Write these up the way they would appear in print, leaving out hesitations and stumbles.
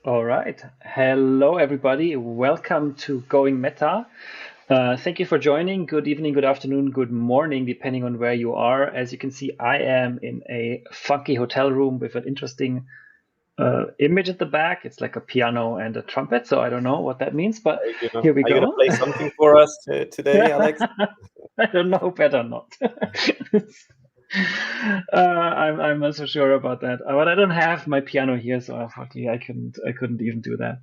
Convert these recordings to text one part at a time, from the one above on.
All right. Hello, everybody. Welcome to Going Meta. Thank you for joining. Good evening, good afternoon, good morning, depending on where you are. As you can see, I am in a funky hotel room with an interesting image at the back. It's like a piano and a trumpet, so I don't know what that means, but here we Are you gonna go. play something for us today, Alex? I don't know, better not. I'm not so sure about that, but I don't have my piano here, so unfortunately I couldn't even do that.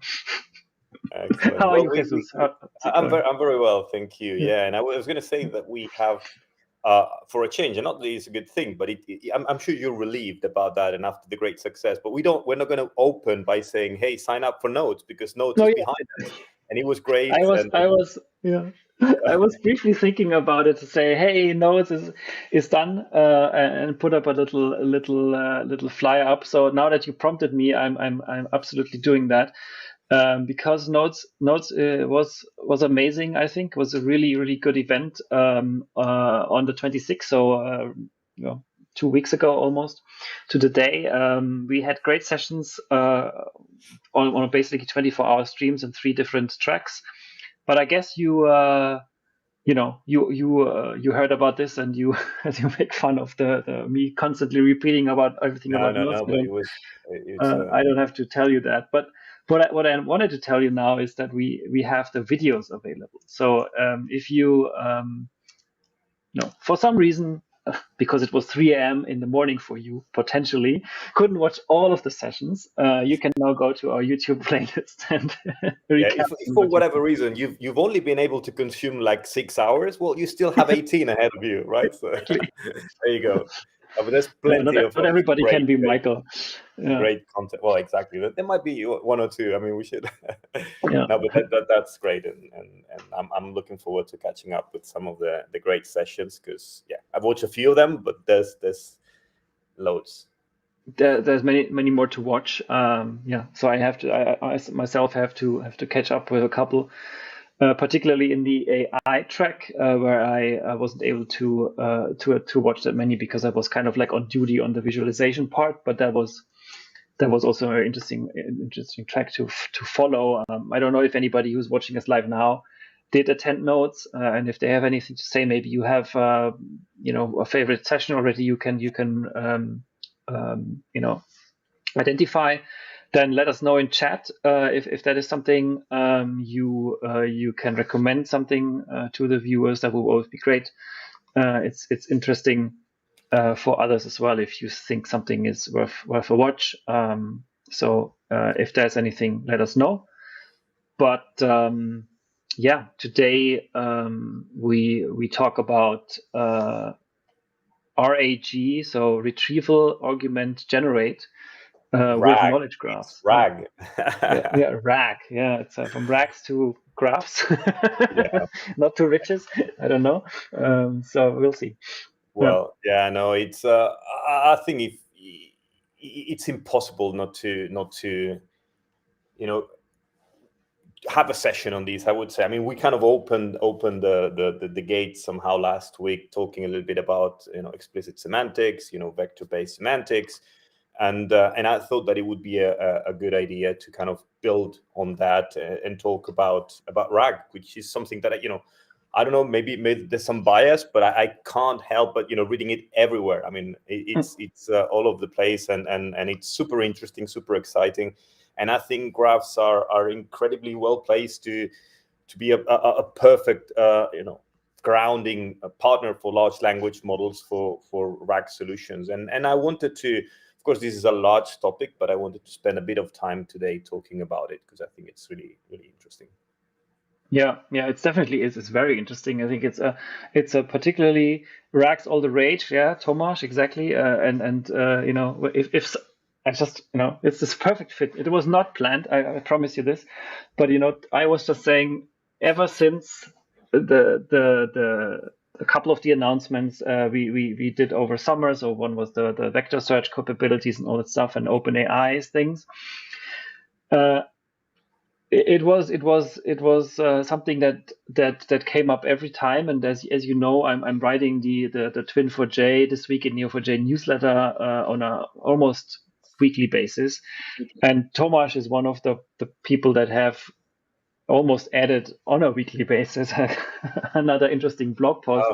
Excellent. How are Well, you, Jesus? How's it I'm going? very well, thank you. Yeah. Yeah, and I was going to say that we have, for a change, and not that it's a good thing, but I'm sure you're relieved about that, and after the great success. But we're not going to open by saying, "Hey, sign up for Notes," because Notes Oh is yeah, behind us, and it was great. yeah. I was briefly thinking about it to say, hey, no, is done, and put up a little flyer up. So now that you prompted me, I'm absolutely doing that. Because Notes was amazing. I think was a really good event on the 26th. So you know, 2 weeks ago almost to the day. We had great sessions on basically 24-hour streams and three different tracks. But I guess you heard about this and you as you make fun of the me constantly repeating about everything No, about no, Notes. no. But it's I don't have to tell you that. But what I wanted to tell you now is that we have the videos available. So if you for some reason, because it was 3 a.m. in the morning for you, potentially couldn't watch all of the sessions, you can now go to our YouTube playlist and Yeah, recap if for what you whatever reason you've only been able to consume like 6 hours, well, you still have 18 ahead of you, right? So exactly. there you go. But there's No, plenty not everybody can be Michael. Yeah, great content. Well, exactly. There might be one or two. I mean, we should. yeah. No, but that's great, and I'm looking forward to catching up with some of the great sessions because yeah, I've watched a few of them, but there's loads. There's many more to watch. Yeah, so I have to. I myself have to catch up with a couple. Particularly in the AI track, where I wasn't able to watch that many because I was kind of like on duty on the visualization part. But that was also a very interesting track to follow. I don't know if anybody who's watching us live now did attend Notes, and if they have anything to say, maybe you have a favorite session already. You can identify, then let us know in chat if that is something you can recommend something to the viewers. That will always be great. It's interesting for others as well if you think something is worth a watch. So if there's anything, let us know. But yeah, today we talk about RAG, so retrieval augment generate with Rag, knowledge it's graphs. Yeah. rag. Yeah, RAG. Yeah, it's from rags to graphs, Yeah. not to riches. I don't know. So we'll see. Yeah. Well, yeah, no, it's. I think if it's impossible not to you know have a session on these. I would say. I mean, we kind of opened the gate somehow last week, talking a little bit about explicit semantics, vector based semantics, and I thought that it would be a good idea to kind of build on that and talk about RAG, which is something that I don't know, maybe there's some bias, but I can't help but reading it everywhere. I mean, it's all over the place, and it's super interesting, super exciting, and I think graphs are incredibly well placed to be a perfect grounding partner for large language models for RAG solutions. And I wanted to, of course, this is a large topic, but I wanted to spend a bit of time today talking about it because I think it's really interesting. Yeah, it's definitely is. It's very interesting. I think it's a particularly rags all the rage. Yeah, Tomasz, exactly. And if I just it's this perfect fit. It was not planned. I promise you this, but I was just saying ever since the a couple of the announcements we did over summer. So one was the vector search capabilities and all that stuff and OpenAI's things. Uh, it was something that came up every time, and as you know, I'm writing the Twin4J this week in Neo4j newsletter on a almost weekly basis. And Tomasz is one of the people that have almost added on a weekly basis another interesting blog post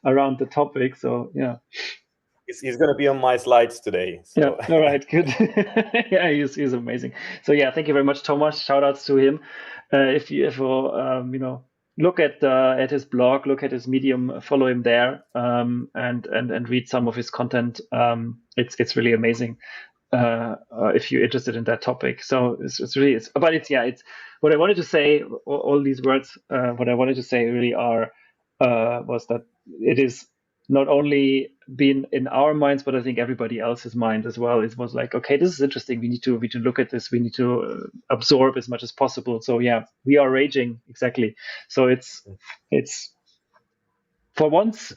around the topic. So yeah. He's going to be on my slides today. So. Yeah. All right. Good. Yeah, he's amazing. So yeah, thank you very much, Thomas. Shout outs to him. If you ever look at his blog, look at his Medium, follow him there, and read some of his content. It's really amazing. If you're interested in that topic, so it's what I wanted to say. All these words, what I wanted to say really are was that it is not only been in our minds, but I think everybody else's mind as well. It was like, okay, this is interesting. We need to look at this. We need to absorb as much as possible. So yeah, we are raging exactly. So it's for once.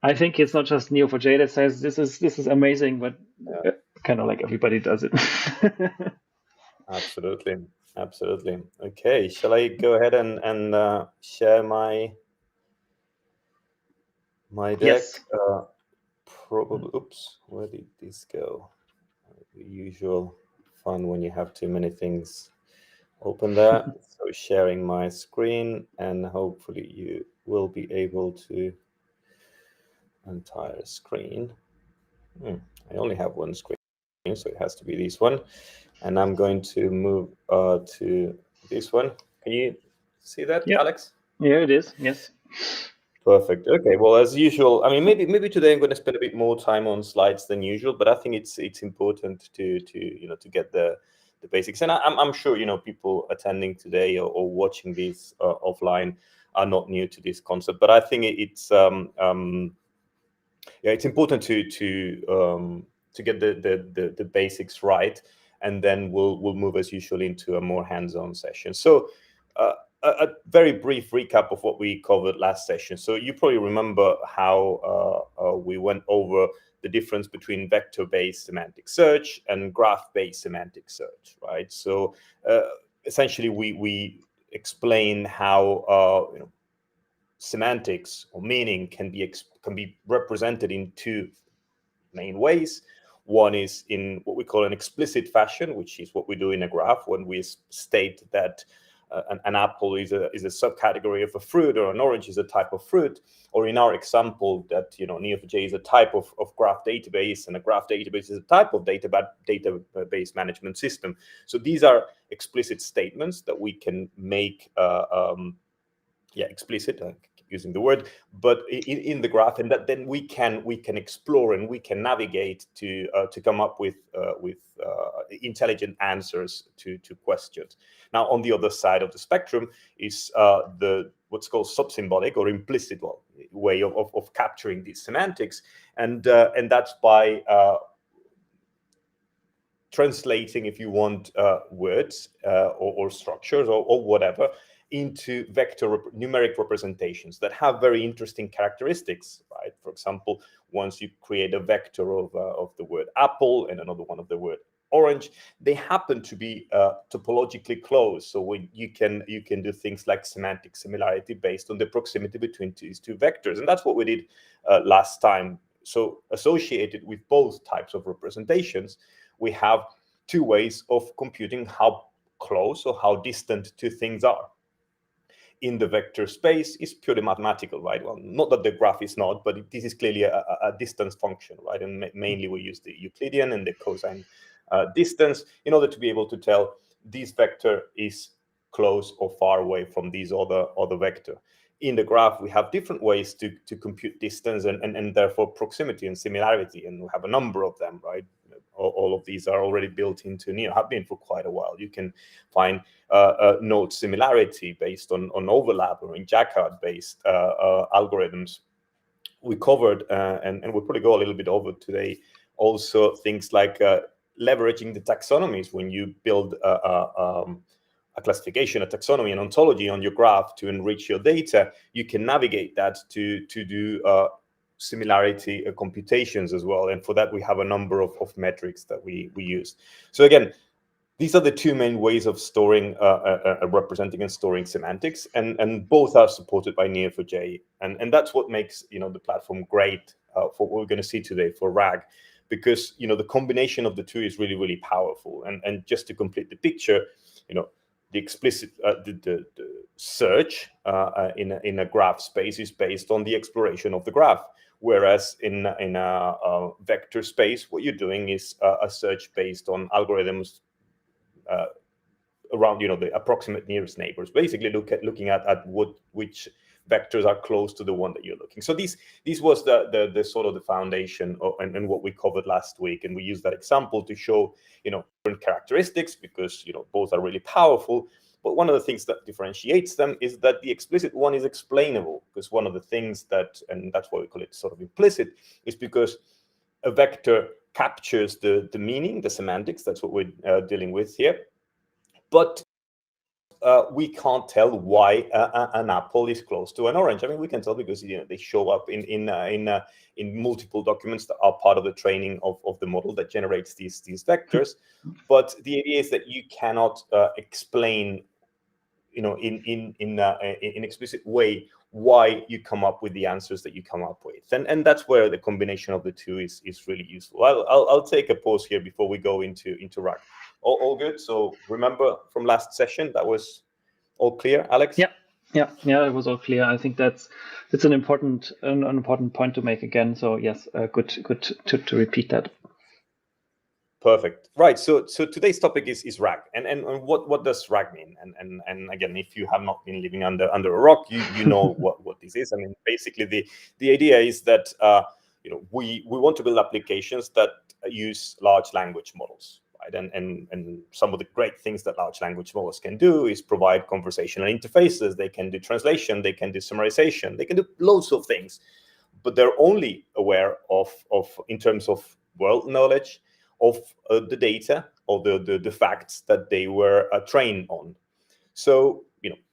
I think it's not just Neo4j that says this is amazing, but kind of like everybody does it. Absolutely. Okay, shall I go ahead and share my deck? Yes. Probably. Oops, where did this go? The usual fun when you have too many things open there. So sharing my screen, and hopefully you will be able to entire screen. I only have one screen, so it has to be this one. And I'm going to move to this one. Can you see that, Alex? Yeah, it is. Yes. Perfect. Okay. Well, as usual, I mean, maybe today I'm going to spend a bit more time on slides than usual, but I think it's important to get the basics. And I'm sure people attending today or watching this offline are not new to this concept, but I think it's it's important to get the basics right, and then we'll move as usual into a more hands-on session. So a very brief recap of what we covered last session. So you probably remember how we went over the difference between vector-based semantic search and graph-based semantic search, right? So essentially we explain how semantics or meaning can be represented in two main ways. One is in what we call an explicit fashion, which is what we do in a graph when we state that an apple is a subcategory of a fruit, or an orange is a type of fruit, or in our example that Neo4j is a type of graph database, and a graph database is a type of database management system. So these are explicit statements that we can make explicit, using the word, but in the graph, and that then we can explore and we can navigate to come up with intelligent answers to questions. Now, on the other side of the spectrum is what's called subsymbolic or implicit way of capturing these semantics, and that's by translating, if you want, words or structures or whatever into numeric representations that have very interesting characteristics, right? For example, once you create a vector of the word apple and another one of the word orange, they happen to be topologically close. So when you can do things like semantic similarity based on the proximity between these two vectors, and that's what we did last time. So associated with both types of representations, we have two ways of computing how close or how distant two things are. In the vector space is purely mathematical, right? Well, not that the graph is not, but this is clearly a distance function, right? And mainly we use the Euclidean and the cosine distance in order to be able to tell this vector is close or far away from this other vector. In the graph, we have different ways to compute distance and therefore proximity and similarity, and we have a number of them, right? All of these are already built into Neo, have been for quite a while. You can find node similarity based on overlap, or in Jacquard-based algorithms. We covered, and we'll probably go a little bit over today, also things like leveraging the taxonomies. When you build a classification, a taxonomy, an ontology on your graph to enrich your data, you can navigate that to do similarity computations as well. And for that, we have a number of metrics that we use. So again, these are the two main ways of storing, representing and storing semantics, and both are supported by Neo4j, and that's what makes the platform great for what we're going to see today for RAG, because the combination of the two is really, really powerful. And just to complete the picture, the explicit the search in a graph space is based on the exploration of the graph, whereas in a vector space, what you're doing is a search based on algorithms around the approximate nearest neighbors, basically looking at which vectors are close to the one that you're looking. So this was the sort of the foundation and what we covered last week, and we used that example to show different characteristics, because both are really powerful. But one of the things that differentiates them is that the explicit one is explainable, because one of the things and that's why we call it sort of implicit, is because a vector captures the meaning, the semantics. That's what we're dealing with here. But we can't tell why an apple is close to an orange. I mean, we can tell because they show up in multiple documents that are part of the training of the model that generates these vectors. But the idea is that you cannot explain, in explicit way, why you come up with the answers that you come up with, and that's where the combination of the two is really useful. I'll take a pause here before we go into RAG. All good. So remember from last session, that was all clear, Alex? Yeah, it was all clear. I think it's an important point to make again. So yes, good to repeat that. Perfect. Right. So today's topic is RAG, and what does RAG mean? And again, if you have not been living under a rock, you know what this is. I mean, basically the idea is that we want to build applications that use large language models, right? And some of the great things that large language models can do is provide conversational interfaces. They can do translation. They can do summarization. They can do loads of things, but they're only aware of in terms of world knowledge of the data or the facts that they were trained on. So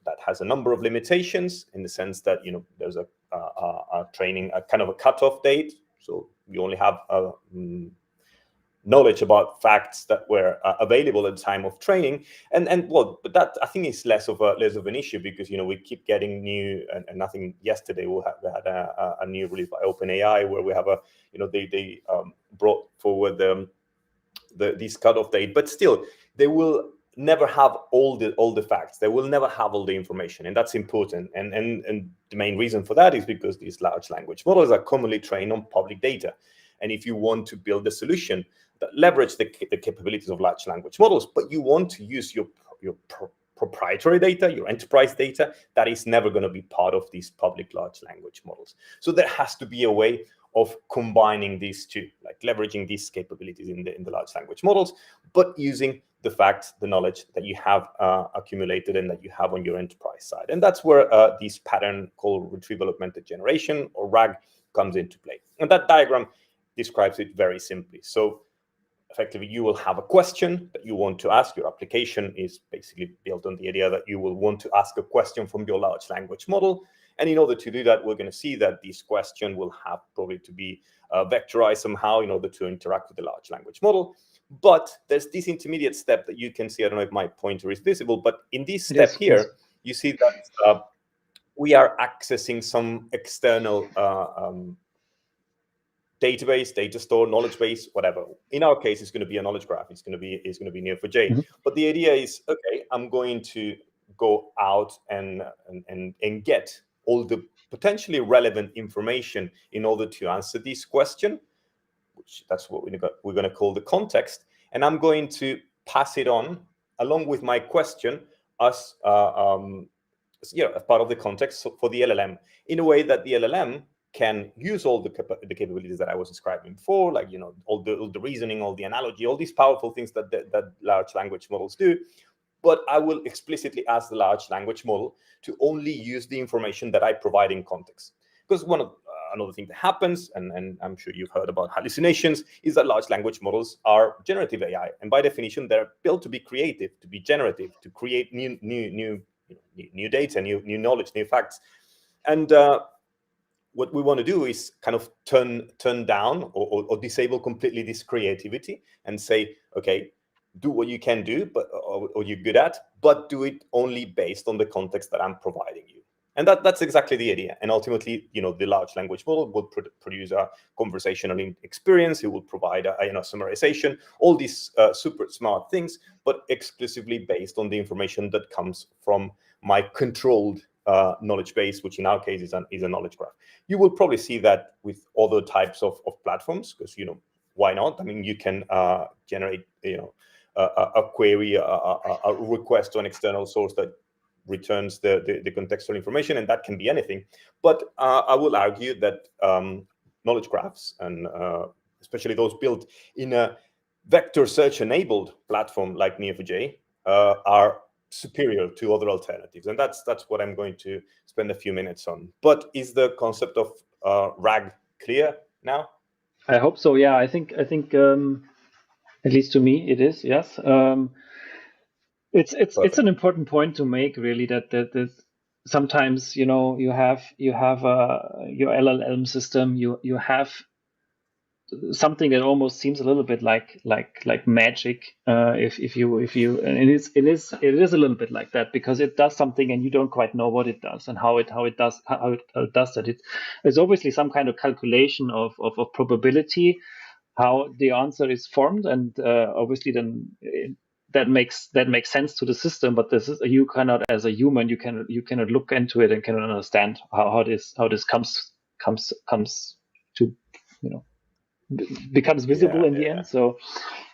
that has a number of limitations, in the sense that there's a training, a kind of a cutoff date. So we only have knowledge about facts that were available at the time of training, but that I think is less of an issue, because we keep getting new, and I think yesterday we had a new release by OpenAI where we have they brought forward this cutoff date, but still they will never have all the facts. They will never have all the information, and that's important. And the main reason for that is because these large language models are commonly trained on public data. And if you want to build a solution that leverage the capabilities of large language models, but you want to use your proprietary data, your enterprise data, that is never going to be part of these public large language models. So there has to be a way of combining these two, like leveraging these capabilities in the large language models, but using the facts, the knowledge that you have accumulated and that you have on your enterprise side. And that's where this pattern called retrieval augmented generation, or RAG, comes into play. And that diagram describes it very simply. So effectively, you will have a question that you want to ask. Your application is basically built on the idea that you will want to ask a question from your large language model. And in order to do that, we're going to see that this question will have probably to be vectorized somehow in order to interact with the large language model. But there's this intermediate step that you can see. I don't know if my pointer is visible, but in this step here, you see that we are accessing some external database, data store, knowledge base, whatever. In our case, it's going to be a knowledge graph. It's going to be Neo4j. Mm-hmm. But the idea is, okay, I'm going to go out and get all the potentially relevant information in order to answer this question, which that's what we're going to call the context. And I'm going to pass it on along with my question as as part of the context for the LLM, in a way that the LLM can use all the capabilities that I was describing before, like all the reasoning, all the analogy, all these powerful things that large language models do. But I will explicitly ask the large language model to only use the information that I provide in context. Because another thing that happens, and I'm sure you've heard about hallucinations, is that large language models are generative AI, and by definition, they're built to be creative, to be generative, to create new data, new knowledge, new facts. And what we want to do is kind of turn down or disable completely this creativity and say, okay, do what you can do, but or you're good at, but do it only based on the context that I'm providing you. And that's exactly the idea. And ultimately, the large language model will produce a conversational experience. It will provide a summarization, all these super smart things, but exclusively based on the information that comes from my controlled knowledge base, which in our case is a knowledge graph. You will probably see that with other types of platforms, because why not? I mean, you can generate a query, a request to an external source that returns the contextual information, and that can be anything. But I will argue that knowledge graphs, and especially those built in a vector search enabled platform like Neo4j, are superior to other alternatives, and that's what I'm going to spend a few minutes on. But is the concept of RAG clear now? I hope so. Yeah, I think at least to me it is. Yes. It's an important point to make, really, that sometimes you have your LLM system, you have something that almost seems a little bit like magic, if you and it is a little bit like that, because it does something and you don't quite know what it does and how it does that. It's obviously some kind of calculation of probability, how the answer is formed, and obviously then that makes sense to the system. But this is, you cannot, as a human, you cannot look into it and cannot understand how this comes to becomes visible in the end. So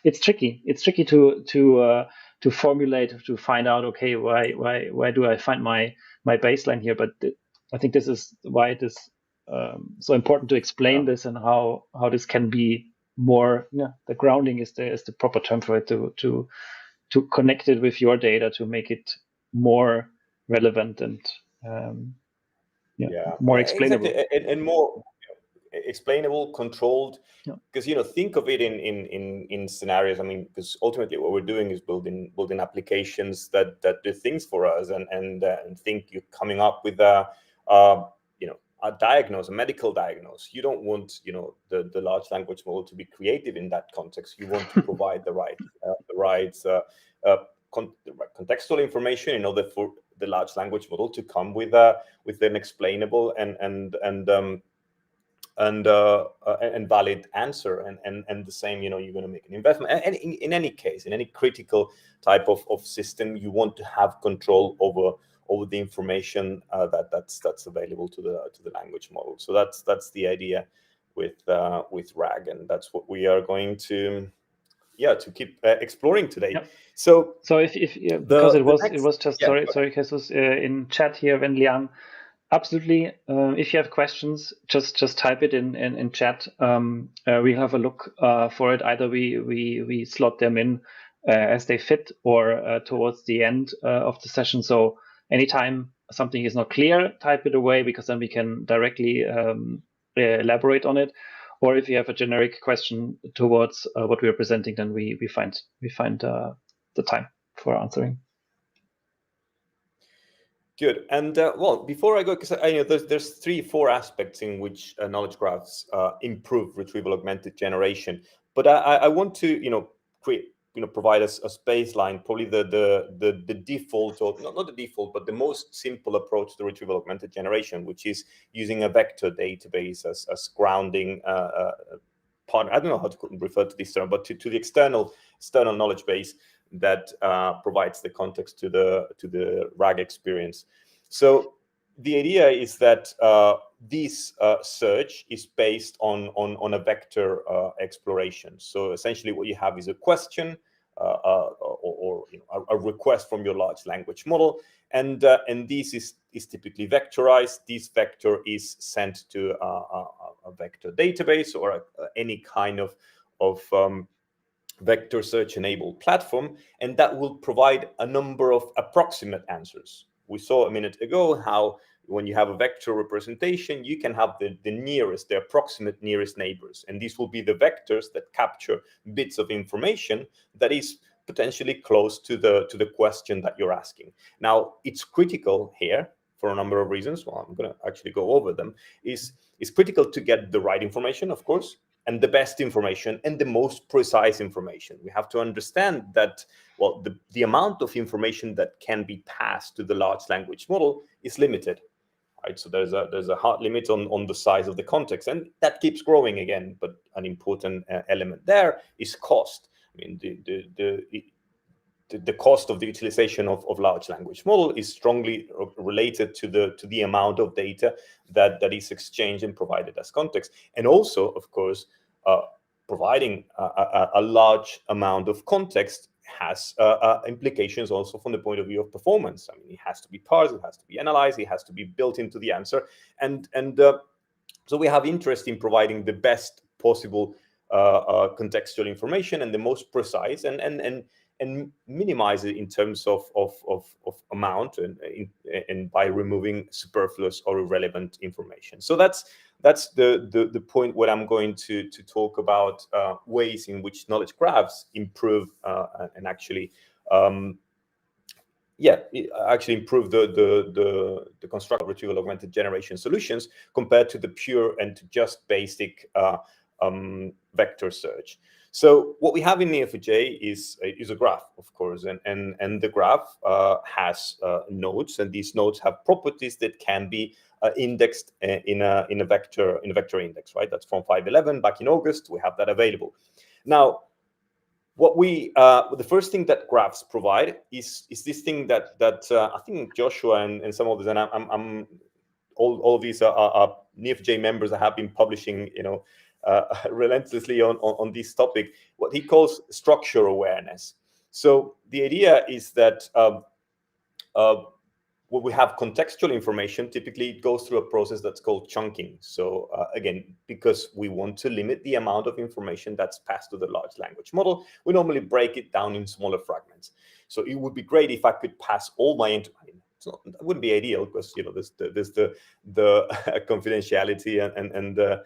it's tricky. It's tricky to formulate, to find out, okay, why do I find my baseline here? But I think this is why it is so important to explain this, and how this can be more. The grounding is the proper term for it, to connect it with your data, to make it more relevant and more explainable. Exactly. And more explainable, controlled, because think of it in scenarios. I mean, because ultimately what we're doing is building applications that do things for us, and think you're coming up with a medical diagnose. You don't want the large language model to be creative in that context. You want to provide the right contextual information in order for the large language model to come with an explainable and valid answer, and the same. You're going to make an investment, and in any case, in any critical type of system, you want to have control over the information that's available to the language model. So that's the idea with RAG, and that's what we are going to keep exploring today. Yep. So if because it was just sorry, Jesus, in chat here, Wen Liang. Absolutely. If you have questions, just type it in chat. We have a look for it. Either we slot them in as they fit, or towards the end of the session. So anytime something is not clear, type it away, because then we can directly elaborate on it. Or if you have a generic question towards what we are presenting, then we find the time for answering. Good. And well, before I go, because I know there's 3-4 aspects in which knowledge graphs improve retrieval augmented generation, but I want to create provide us a baseline, probably the default, or not the default, but the most simple approach to retrieval augmented generation, which is using a vector database as grounding part. I don't know how to refer to this term, but to the external knowledge base that provides the context to the RAG experience. So the idea is that this search is based on a vector exploration. So essentially, what you have is a question or a request from your large language model, and this is typically vectorized. This vector is sent to a vector database, or any kind of vector search enabled platform, and that will provide a number of approximate answers. We saw a minute ago how when you have a vector representation, you can have the approximate nearest neighbors, and these will be the vectors that capture bits of information that is potentially close to the question that you're asking. Now, it's critical here for a number of reasons. Well, I'm going to actually go over them. It's critical to get the right information, of course, and the best information and the most precise information. We have to understand that, well, the amount of information that can be passed to the large language model is limited. right? So there's a hard limit on the size of the context, and that keeps growing again. But an important element there is cost. I mean, the cost of the utilization of large language model is strongly related to the amount of data that is exchanged and provided as context, and also, of course, providing a large amount of context has implications also from the point of view of performance. I mean, it has to be parsed, it has to be analyzed, it has to be built into the answer, and so we have interest in providing the best possible contextual information and the most precise, and minimize it in terms of amount, and by removing superfluous or irrelevant information. So that's the point where I'm going to talk about ways in which knowledge graphs improve and actually improve the construct retrieval augmented generation solutions compared to the pure and to just basic vector search. So what we have in Neo4j is a graph, of course, and the graph has nodes, and these nodes have properties that can be indexed in a vector index, right? That's from 5.11 back in August. We have that available. Now, what the first thing that graphs provide is this thing that I think Joshua and some of this, and I'm all of these are Neo4j members that have been publishing, relentlessly on this topic, what he calls structure awareness. So the idea is that when we have contextual information, typically it goes through a process that's called chunking. So again, because we want to limit the amount of information that's passed to the large language model, we normally break it down in smaller fragments. So it would be great if I could pass all my it wouldn't be ideal, because there's the confidentiality and the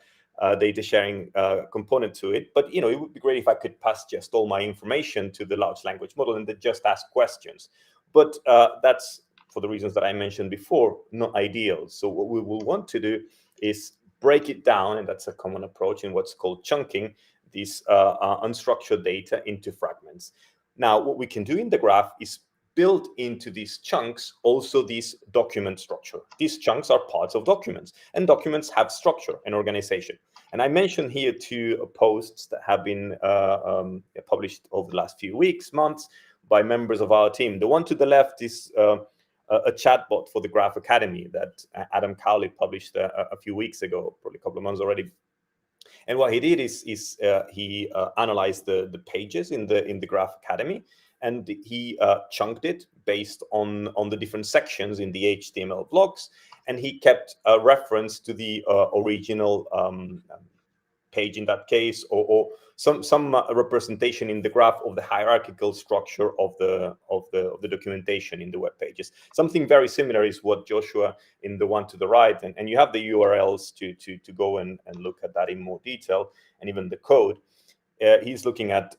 data sharing component to it. But it would be great if I could pass just all my information to the large language model and then just ask questions. But that's, for the reasons that I mentioned before, not ideal. So what we will want to do is break it down, and that's a common approach in what's called chunking, these unstructured data into fragments. Now, what we can do in the graph is build into these chunks also this document structure. These chunks are parts of documents, and documents have structure and organization. And I mentioned here two posts that have been published over the last few weeks, months, by members of our team. The one to the left is a chatbot for the Graph Academy that Adam Cowley published a few weeks ago, probably a couple of months already. And what he did is he analyzed the pages in the Graph Academy, and he chunked it based on the different sections in the HTML blocks, and he kept a reference to the original page in that case, or some representation in the graph of the hierarchical structure of the documentation in the web pages. Something very similar is what Joshua in the one to the right, and you have the URLs to go and look at that in more detail, and even the code. He's looking at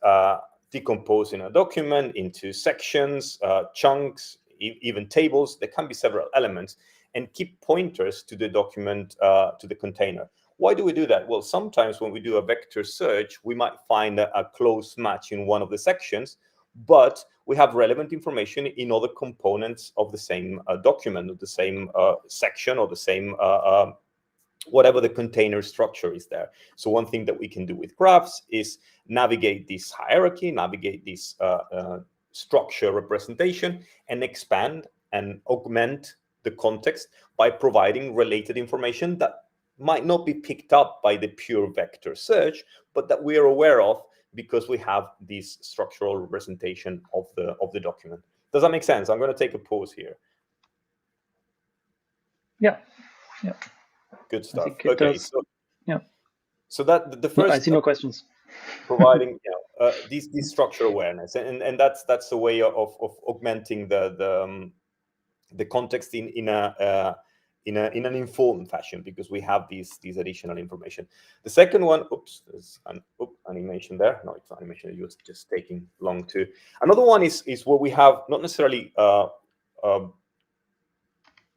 decomposing a document into sections, chunks, even tables. There can be several elements, and keep pointers to the document, to the container. Why do we do that? Well, sometimes when we do a vector search, we might find a close match in one of the sections, but we have relevant information in other components of the same document, or the same section, or the same whatever the container structure is there. So one thing that we can do with graphs is navigate this hierarchy, navigate this structure representation, and expand and augment the context by providing related information that might not be picked up by the pure vector search, but that we are aware of because we have this structural representation of the document. Does that make sense? I'm going to take a pause here. Yeah. Good stuff. Okay, does. So that the first. No, I see no questions. Providing this structure awareness, and that's the way of augmenting the context in an informed fashion, because we have these additional information. The second one, there's an animation there. No, it's not animation. It's just taking long too. Another one is where we have not necessarily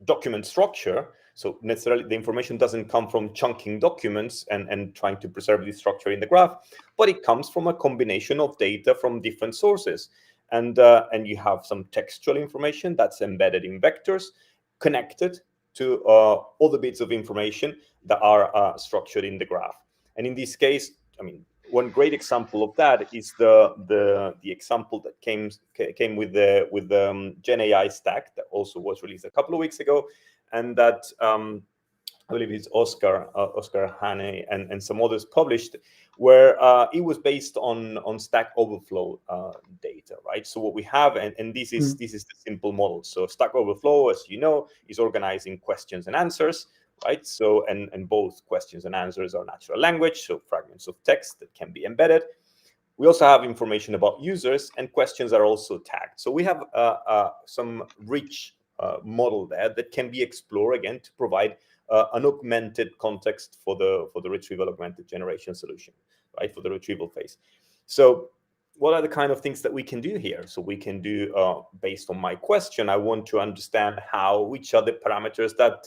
document structure. So necessarily the information doesn't come from chunking documents and trying to preserve the structure in the graph, but it comes from a combination of data from different sources. And you have some textual information that's embedded in vectors, connected to other bits of information that are structured in the graph. And in this case, I mean, one great example of that is the example that came with the GenAI stack that also was released a couple of weeks ago, and that I believe it's Oscar Hane and some others published, where it was based on Stack Overflow data, right? So what we have, and this is the simple model. So Stack Overflow, as you know, is organizing questions and answers, right? So and both questions and answers are natural language, so fragments of text that can be embedded. We also have information about users, and questions are also tagged. So we have some rich model there that can be explored again to provide an augmented context for the retrieval augmented generation solution, right, for the retrieval phase. So what are the kind of things that we can do here? So we can do, based on my question, I want to understand which are the parameters that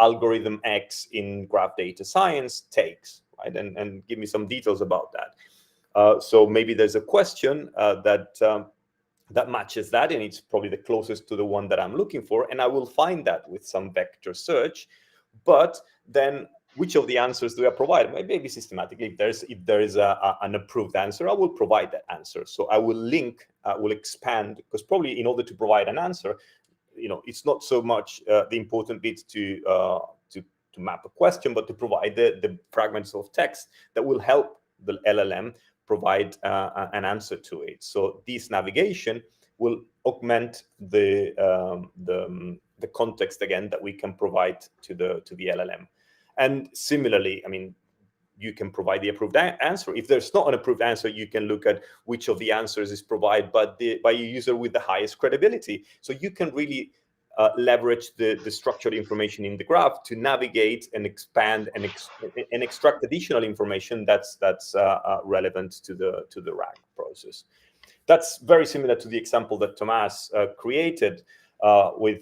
algorithm X in graph data science takes, right? And give me some details about that. So maybe there's a question that matches that, and it's probably the closest to the one that I'm looking for, and I will find that with some vector search. But then which of the answers do I provide? Maybe systematically, if there is an approved answer, I will provide that answer. So I will link, will expand, because probably in order to provide an answer, it's not so much the important bit to map a question, but to provide the fragments of text that will help the LLM provide an answer to it. So this navigation will augment the context again that we can provide to the LLM. And similarly, I mean, you can provide the approved answer. If there's not an approved answer, you can look at which of the answers is provided by a user with the highest credibility. So you can really leverage the structured information in the graph to navigate and expand and extract additional information that's relevant to the RAG process. That's very similar to the example that Tomás created with.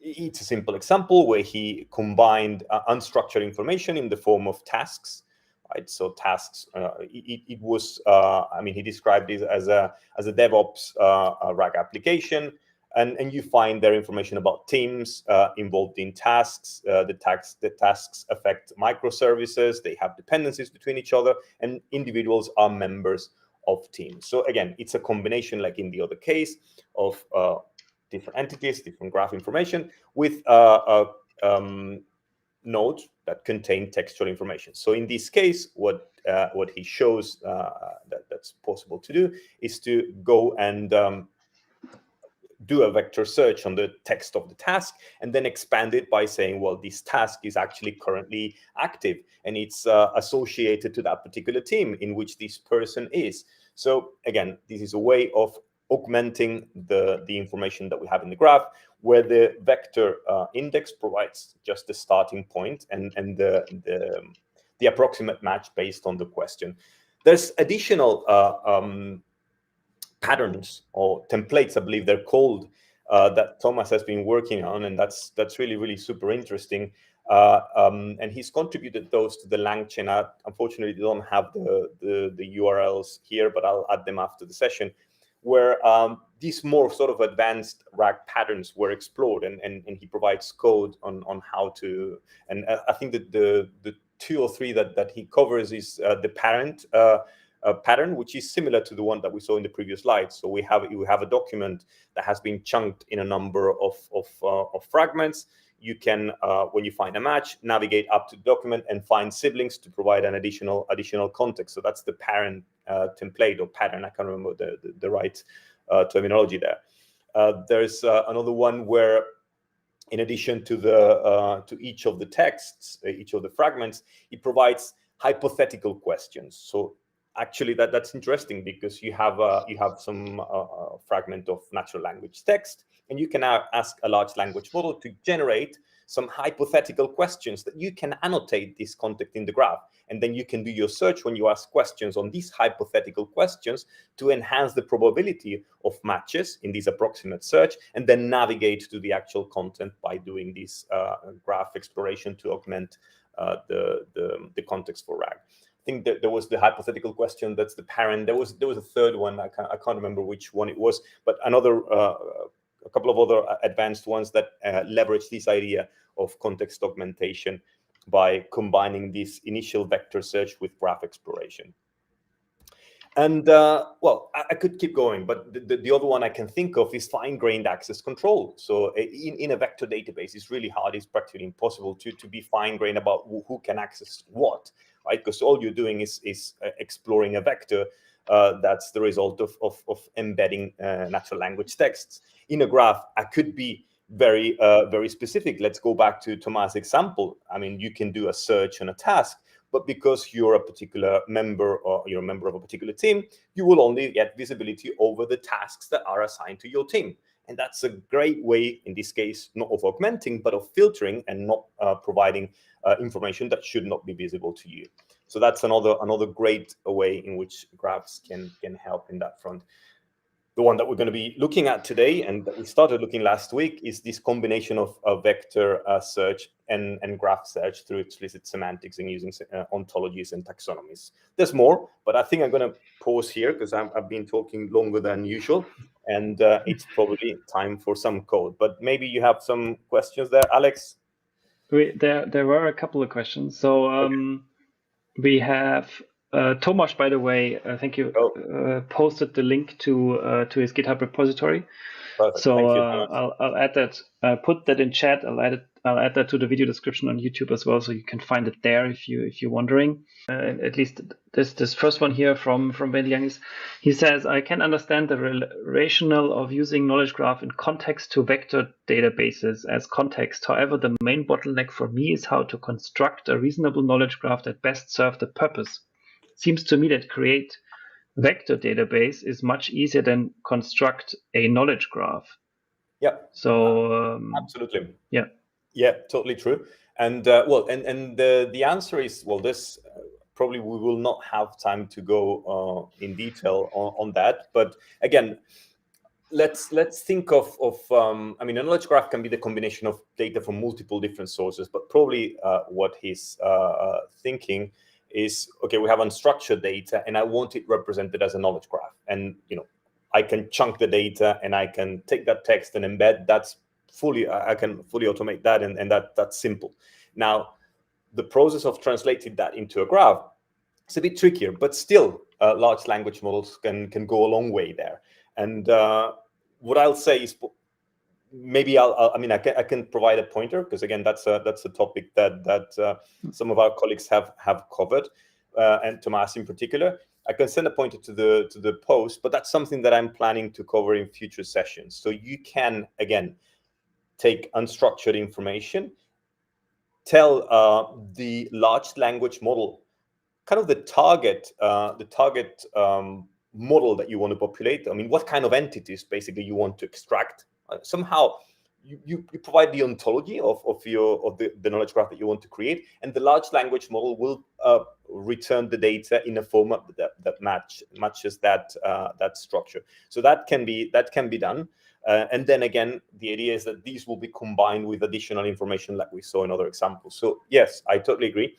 It's a simple example where he combined unstructured information in the form of tasks. Right, so tasks. It was. I mean, he described it as a DevOps RAG application, and you find their information about teams involved in tasks. The tasks affect microservices. They have dependencies between each other, and individuals are members of teams. So again, it's a combination, like in the other case, of different entities, different graph information with nodes that contain textual information. So in this case, what he shows that's possible to do is to go and do a vector search on the text of the task and then expand it by saying, well, this task is actually currently active and it's associated to that particular team in which this person is. So again, this is a way of augmenting the information that we have in the graph, where the vector index provides just the starting point and the approximate match based on the question. There's additional patterns or templates, I believe they're called, that Tomás has been working on, and that's really, really super interesting. And he's contributed those to the LangChain. I unfortunately don't have the URLs here, but I'll add them after the session, where these more sort of advanced RAG patterns were explored, and he provides code on how to. And I think that the 2 or 3 that he covers is the parent pattern, which is similar to the one that we saw in the previous slide. So we have a document that has been chunked in a number of fragments. You can, when you find a match, navigate up to the document and find siblings to provide an additional context. So that's the parent template or pattern. I can't remember the right terminology there. There's another one where, in addition to each of the texts, each of the fragments, it provides hypothetical questions. So actually, that's interesting, because you have some fragment of natural language text, and you can now ask a large language model to generate some hypothetical questions that you can annotate this context in the graph, and then you can do your search when you ask questions on these hypothetical questions to enhance the probability of matches in this approximate search, and then navigate to the actual content by doing this graph exploration to augment the context for RAG. I think that there was the hypothetical question, that's the parent. There was a third one, I can't remember which one it was, but another a couple of other advanced ones that leverage this idea of context augmentation by combining this initial vector search with graph exploration. And well, I could keep going, but the other one I can think of is fine-grained access control. So in a vector database, it's really hard, it's practically impossible to be fine-grained about who can access what, right? Because all you're doing is exploring a vector that's the result of embedding natural language texts. In a graph, I could be very specific. Let's go back to Thomas' example. I mean, you can do a search on a task, but because you're a particular member or you're a member of a particular team, you will only get visibility over the tasks that are assigned to your team. And that's a great way, in this case, not of augmenting, but of filtering and not providing information that should not be visible to you. So that's another great way in which graphs can help in that front. The one that we're going to be looking at today and that we started looking last week is this combination of vector search and graph search through explicit semantics and using ontologies and taxonomies. There's more, but I think I'm going to pause here because I've been talking longer than usual, and it's probably time for some code. But maybe you have some questions there, Alex? There were a couple of questions. So we have Tomasz, by the way, I think you posted the link to his GitHub repository. Perfect. So Thank you, I'll add that. Put that in chat. I'll add that to the video description on YouTube as well, so you can find it there if you're wondering. At least this first one here from Ben Young is, he says, I can understand the rationale of using knowledge graph in context to vector databases as context. However, the main bottleneck for me is how to construct a reasonable knowledge graph that best serves the purpose. Seems to me that create vector database is much easier than construct a knowledge graph. Yeah. So absolutely. Yeah, totally true. And well, and the answer is, well, this probably we will not have time to go in detail on that. But again, let's think of I mean, a knowledge graph can be the combination of data from multiple different sources, but probably what he's thinking is, okay, we have unstructured data and I want it represented as a knowledge graph. And, you know, I can chunk the data and I can take that text and embed. That's I can fully automate that, and that's simple. Now, the process of translating that into a graph, it's a bit trickier, but still large language models can go a long way there. And what I'll say is, maybe I can provide a pointer, because again, that's a topic that some of our colleagues have covered, and Tomas in particular. I can send a pointer to the post, but that's something that I'm planning to cover in future sessions. So you can, again, take unstructured information, tell the large language model kind of the target model that you want to populate. I mean, what kind of entities basically you want to extract. Somehow you provide the ontology of the knowledge graph that you want to create, and the large language model will return the data in a format that matches that structure. So that can be done. And then again, the idea is that these will be combined with additional information like we saw in other examples. So yes, I totally agree.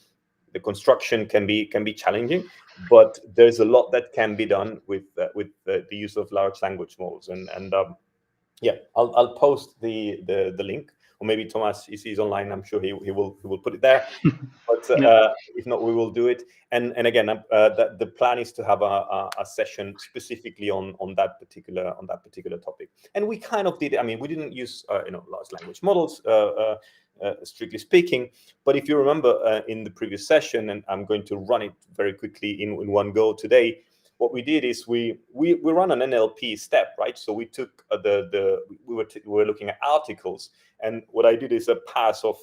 The construction can be challenging, but there's a lot that can be done with the use of large language models. And yeah, I'll post the link, or maybe Thomas, if he's online, I'm sure he will put it there. But if not, we will do it. And again, the plan is to have a session specifically on that particular topic. And we kind of did. I mean, we didn't use large language models, strictly speaking. But if you remember in the previous session, and I'm going to run it very quickly in one go today. What we did is we run an NLP step, right? So we took we were looking at articles, and what I did is a pass of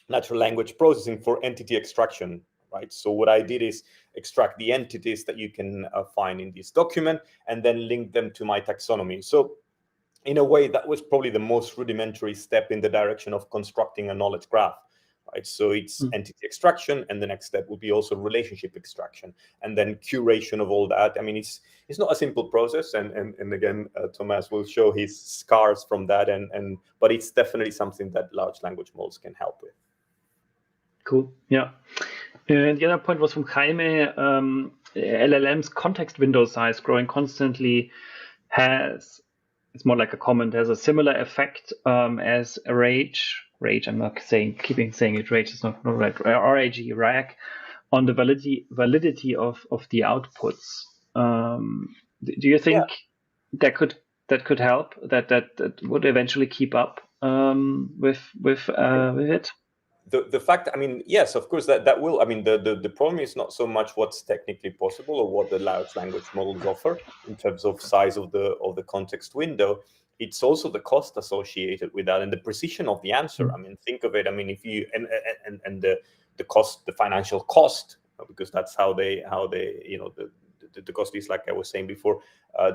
natural language processing for entity extraction, right? So what I did is extract the entities that you can find in this document and then link them to my taxonomy. So in a way, that was probably the most rudimentary step in the direction of constructing a knowledge graph, right? So it's entity extraction, and the next step would be also relationship extraction, and then curation of all that. I mean, it's not a simple process, and again, Thomas will show his scars from that, but it's definitely something that large language models can help with. Cool. Yeah. The other point was from Jaime. LLM's context window size growing constantly has it's more like a comment, has a similar effect as a rage. I'm not keeping saying it. Rage is not right. RAG, RAG, on the validity of the outputs. Do you think that could help? That would eventually keep up with it? The fact, I mean, yes, of course, that will. I mean, the problem is not so much what's technically possible or what the large language models offer in terms of size of the context window. It's also the cost associated with that and the precision of the answer. I mean, think of it. I mean, if you and the cost, the financial cost, because that's how they the cost is, like I was saying before,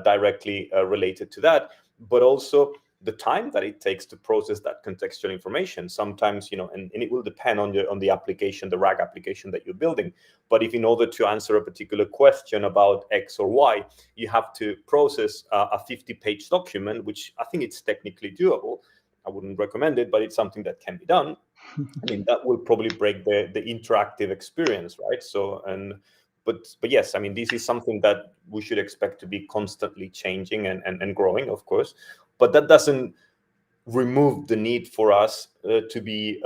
directly related to that, but also the time that it takes to process that contextual information. Sometimes, and it will depend on the application, the RAG application that you're building. But if in order to answer a particular question about X or Y, you have to process a 50-page document, which I think it's technically doable. I wouldn't recommend it, but it's something that can be done. I mean, that will probably break the interactive experience, right? So, but yes, I mean, this is something that we should expect to be constantly changing and growing, of course. But that doesn't remove the need for us to be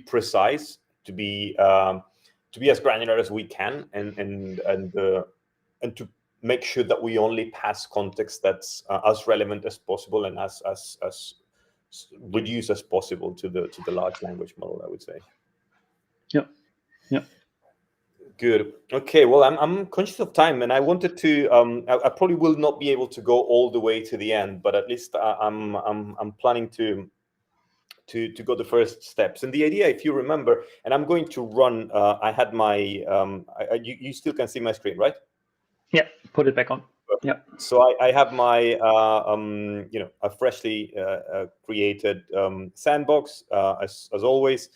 precise, to be as granular as we can, and to make sure that we only pass context that's as relevant as possible and as reduced as possible to the large language model, I would say. Yeah. Good. Okay. Well, I'm conscious of time, and I wanted to. I probably will not be able to go all the way to the end, but at least I'm planning to go the first steps. And the idea, if you remember, and I'm going to run. I had my. You still can see my screen, right? Yeah. Put it back on. Yeah. So I have my a freshly created sandbox as always.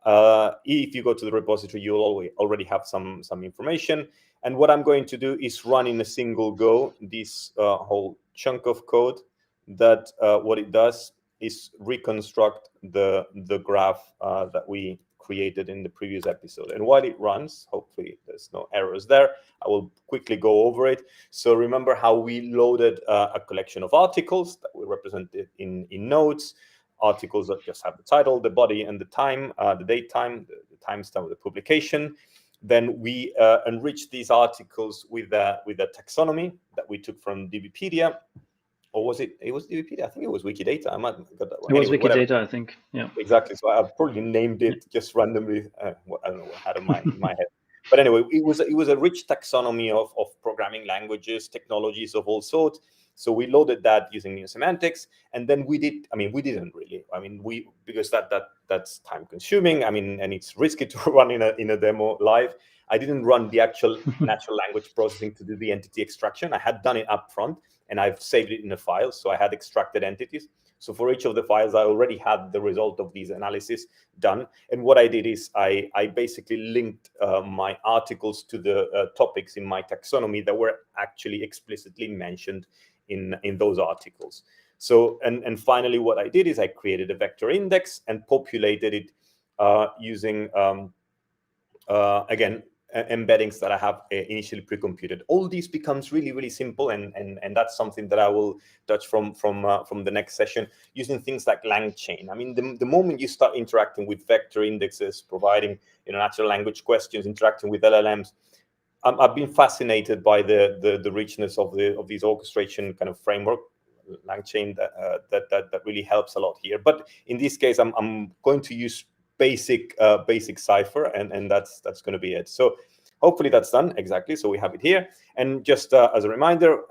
If you go to the repository, you'll already have some information. And what I'm going to do is run in a single go this whole chunk of code. That what it does is reconstruct the graph that we created in the previous episode. And while it runs, hopefully there's no errors there, I will quickly go over it. So remember how we loaded a collection of articles that we represented in nodes. Articles that just have the title, the body, and the time, the date time, the timestamp of the publication. Then we enriched these articles with a taxonomy that we took from DBpedia. Or was it? It was DBpedia. I think it was Wikidata. I might have got that wrong. It was Wikidata, I think. Yeah. Exactly. So I probably named it just randomly. I don't know what I had in my head. But anyway, it was a rich taxonomy of programming languages, technologies of all sorts. So we loaded that using Semantics, and then we didn't really. Because that's time consuming. And it's risky to run in a demo live. I didn't run the actual natural language processing to do the entity extraction. I had done it up front, and I've saved it in a file. So I had extracted entities. So for each of the files, I already had the result of these analysis done. And what I did is I basically linked my articles to the topics in my taxonomy that were actually explicitly mentioned in those articles. So, and finally, what I did is I created a vector index and populated it using, again, embeddings that I have initially pre-computed. All these becomes really, really simple, and that's something that I will touch from the next session, using things like LangChain. The moment you start interacting with vector indexes, providing natural language questions, interacting with LLMs, I've been fascinated by the richness of these orchestration kind of framework. LangChain that really helps a lot here. But in this case, I'm going to use basic Cypher, and that's going to be it. So hopefully that's done. Exactly. So we have it here. And just as a reminder,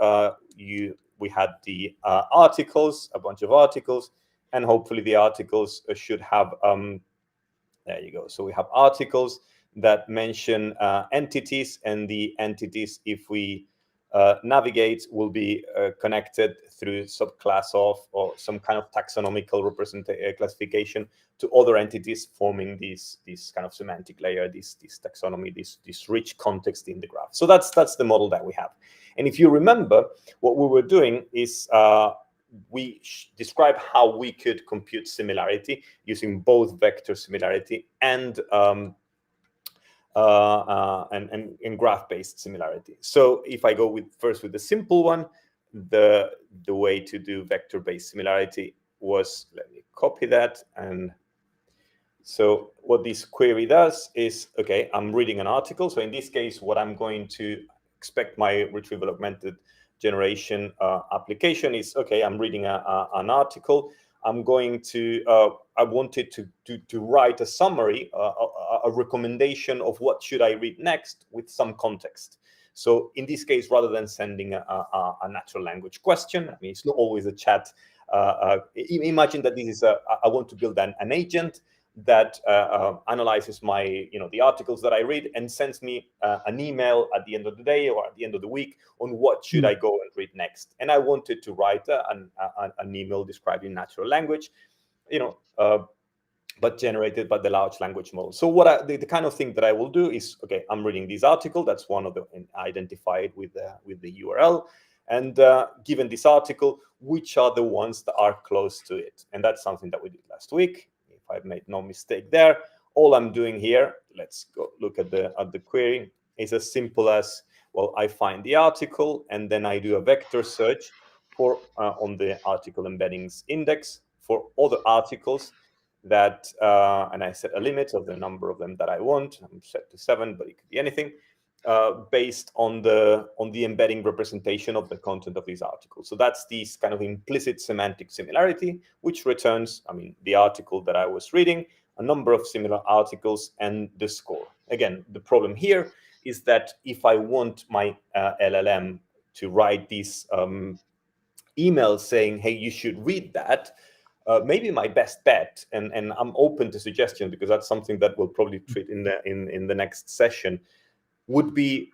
we had the articles, a bunch of articles, and hopefully the articles should have, there you go. So we have articles that mention entities, and the entities, if we navigate, will be connected through subclass of or some kind of taxonomical classification to other entities, forming this kind of semantic layer, this taxonomy, this rich context in the graph. So that's the model that we have. And if you remember, what we were doing is we describe how we could compute similarity using both vector similarity and graph-based similarity. So if I go first with the simple one, the way to do vector-based similarity was, let me copy that. And so what this query does is, okay, I'm reading an article. So in this case, what I'm going to expect my retrieval augmented generation application is, okay, I'm reading an article. I'm going to, I wanted to write a summary, a recommendation of what should I read next with some context. So in this case, rather than sending a natural language question, I mean, it's not always a chat. Imagine that this is I want to build an agent that analyzes my, the articles that I read and sends me an email at the end of the day or at the end of the week on what should I go and read next. And I wanted to write an email describing natural language, but generated by the large language model. So what the kind of thing that I will do is, okay, I'm reading this article. That's one of the identified with the URL. And given this article, which are the ones that are close to it? And that's something that we did last week. If I've made no mistake there, all I'm doing here, let's go look at the query, is as simple as, well, I find the article and then I do a vector search for on the article embeddings index for other articles that, and I set a limit of the number of them that I want. I'm set to 7, but it could be anything. Based on the embedding representation of the content of this article. So that's this kind of implicit semantic similarity, which returns, I mean, the article that I was reading, a number of similar articles, and the score. Again, the problem here is that if I want my LLM to write this email saying, hey, you should read that, maybe my best bet, and I'm open to suggestion because that's something that we'll probably treat in the next session, would be,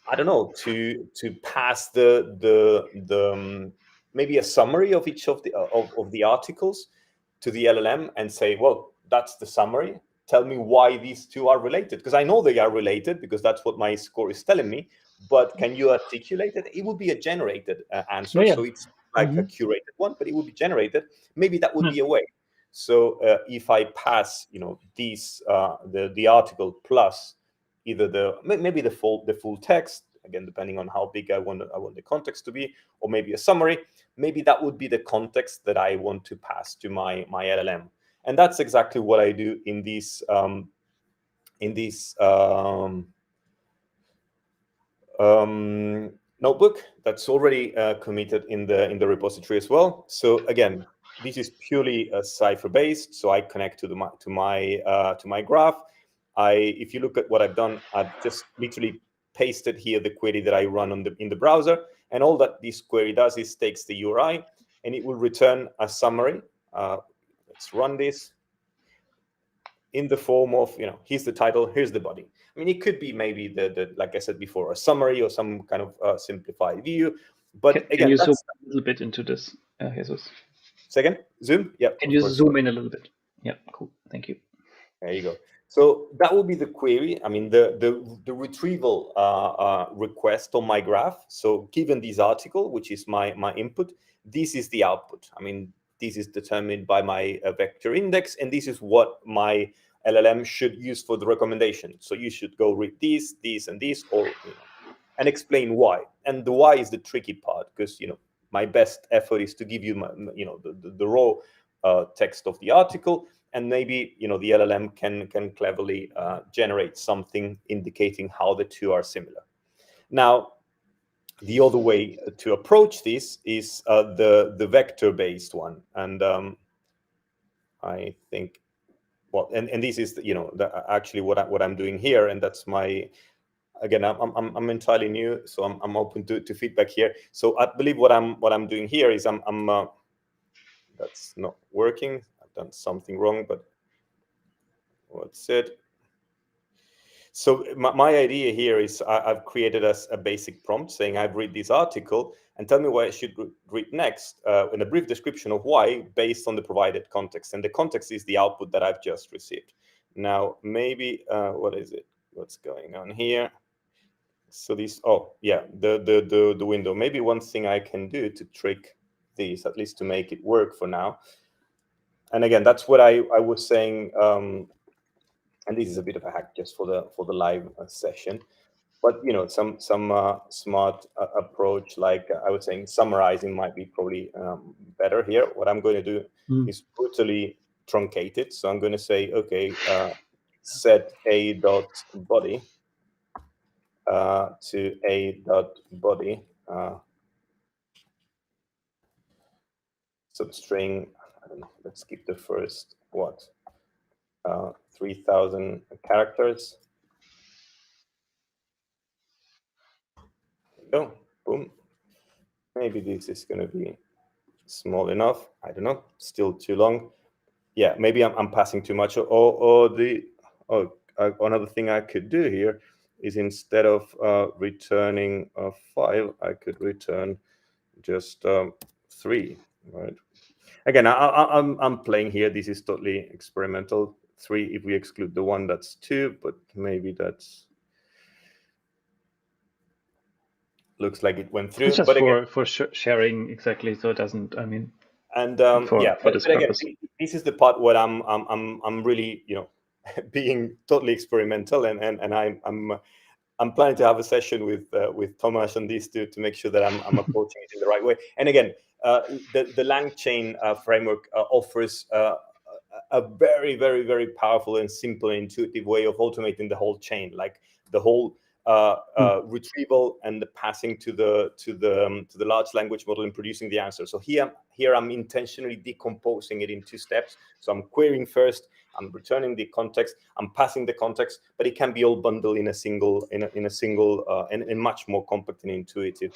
I don't know, to pass the maybe a summary of each of the articles to the LLM and say, well, that's the summary. Tell me why these two are related, because I know they are related because that's what my score is telling me. But can you articulate it? It would be a generated answer, Yeah. so it's like a curated one, but it would be generated. Maybe that would be a way. So if I pass, these the article plus either maybe the full text, again depending on how big I want the context to be, or maybe a summary, maybe that would be the context that I want to pass to my LLM. And that's exactly what I do in this notebook that's already committed in the repository as well. So again, this is purely cipher based, so I connect to my graph. If you look at what I've done, I've just literally pasted here the query that I run in the browser, and all that this query does is takes the URI and it will return a summary. Let's run this in the form of, here's the title, here's the body. I mean, it could be maybe the like I said before, a summary or some kind of simplified view. But can you zoom a little bit into this, Jesus? Second, zoom. Yeah. Can you zoom in a little bit? Yeah, cool. Thank you. There you go. So that will be the query. I mean, the retrieval request on my graph. So given this article, which is my input, this is the output. I mean, this is determined by my vector index, and this is what my LLM should use for the recommendation. So you should go read these, and these, or and explain why. And the why is the tricky part, because my best effort is to give you the raw text of the article, and maybe the LLM can cleverly generate something indicating how the two are similar. Now, the other way to approach this is the vector-based one, and I think, well, and this is actually what I'm doing here, and that's my. Again, I'm entirely new, so I'm open to feedback here. So I believe what I'm doing here is I'm that's not working. I've done something wrong, but what's it? So my idea here is I've created a basic prompt saying I've read this article and tell me why I should read next, in a brief description of why based on the provided context. And the context is the output that I've just received. Now, maybe, what is it? What's going on here? So this, oh yeah, the window. Maybe one thing I can do to trick these, at least to make it work for now. And again, that's what I was saying. And this is a bit of a hack just for the live session. but some smart approach, like I would say summarizing, might be probably better here. What I'm going to do is brutally truncate it. So I'm going to say, okay, set a dot body to a dot body substring. I don't know. Let's keep the first 3,000 characters. There we go. Boom. Maybe this is going to be small enough. I don't know. Still too long. Yeah, maybe I'm passing too much. Another thing I could do here is, instead of returning a file, I could return just 3. Right. Again, I'm playing here. This is totally experimental. 3 if we exclude the one that's 2, but maybe that's looks like it went through. It's just but again, for sharing, exactly. So it doesn't. I mean, and for but this again, purpose. this is the part where I'm really being totally experimental, and I'm planning to have a session with Thomas on this to make sure that I'm approaching it in the right way. And again, the LangChain framework offers a very, very, very powerful and simple and intuitive way of automating the whole chain, like the whole retrieval and the passing to the large language model and producing the answer. So here I'm intentionally decomposing it in 2 steps. So I'm querying first, I'm returning the context, I'm passing the context, but it can be all bundled in a single and much more compact and intuitive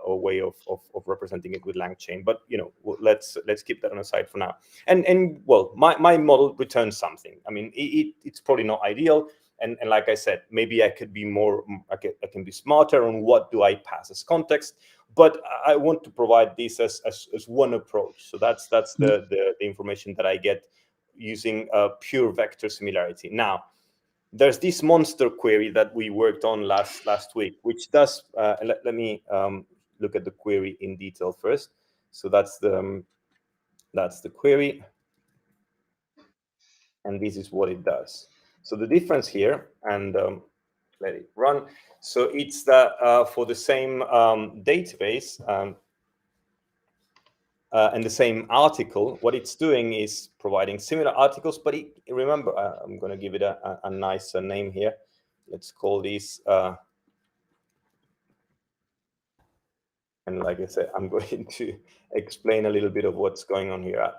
way of representing it with LangChain. But let's keep that on the side for now. And well, my model returns something. I mean, it's probably not ideal. And like I said, maybe I could be more, I can be smarter on what do I pass as context, but I want to provide this as one approach. So that's the information that I get using pure vector similarity. Now, there's this monster query that we worked on last week, which does, let me look at the query in detail first. So that's the query, and this is what it does. So the difference here, and let it run. So it's that for the same database and the same article, what it's doing is providing similar articles, but remember, I'm going to give it a nicer name here. Let's call this, and like I said, I'm going to explain a little bit of what's going on here.